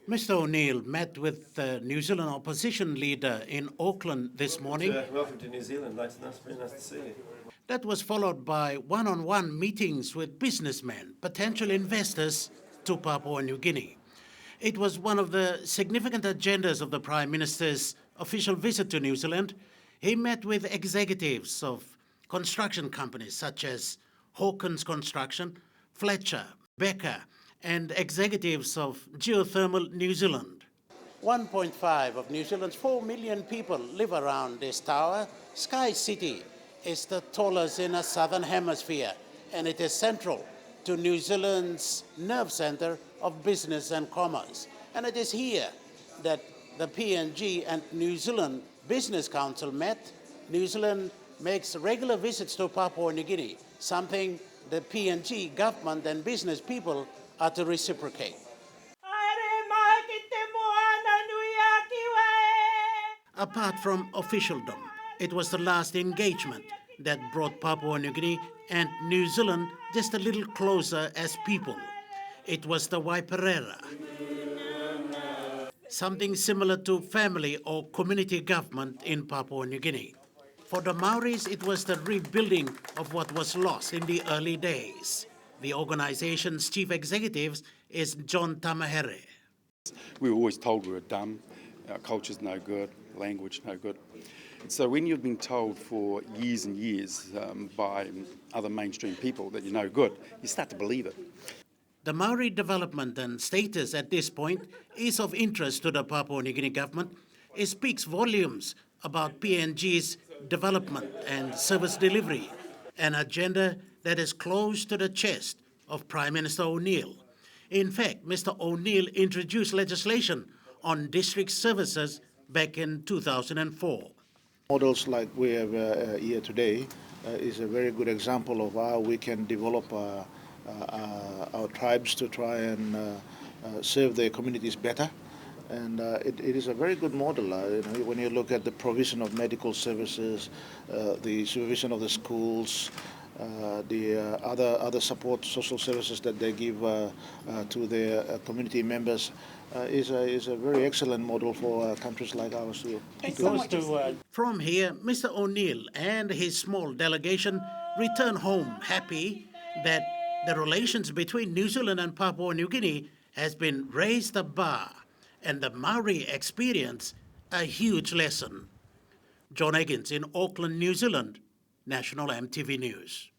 Mr. O'Neill met with the New Zealand opposition leader in Auckland this morning. Welcome to New Zealand. Very nice to see you. That was followed by one-on-one meetings with businessmen, potential investors to Papua New Guinea. It was one of the significant agendas of the Prime Minister's official visit to New Zealand. He met with executives of construction companies such as Hawkins Construction, Fletcher, Becker, and executives of Geothermal New Zealand. 1.5 of New Zealand's 4 million people live around this tower. Sky City is the tallest in the southern hemisphere, and it is central to New Zealand's nerve center of business and commerce. And it is here that the PNG and New Zealand Business Council met. New Zealand makes regular visits to Papua New Guinea, something the PNG government and business people are to reciprocate. Apart from officialdom, it was the last engagement that brought Papua New Guinea and New Zealand just a little closer as people. It was the Waiparera, something similar to family or community government in Papua New Guinea. For the Maoris, it was the rebuilding of what was lost in the early days. The organization's chief executive is John Tamahere. We were always told we were dumb, our culture's no good, language no good. So when you've been told for years and years by other mainstream people that you're no good, you start to believe it. The Maori development and status at this point is of interest to the Papua New Guinea government. It speaks volumes about PNG's development and service delivery, an agenda that is close to the chest of Prime Minister O'Neill. In fact, Mr. O'Neill introduced legislation on district services back in 2004. Models like we have here today is a very good example of how we can develop our tribes to try and serve their communities better. And it is a very good model. When you look at the provision of medical services, the supervision of the schools, the other support social services that they give to their community members is a very excellent model for countries like ours too. From here, Mr. O'Neill and his small delegation return home happy that the relations between New Zealand and Papua New Guinea has been raised a bar, and the Maori experience a huge lesson. John Higgins in Auckland, New Zealand, National MTV News.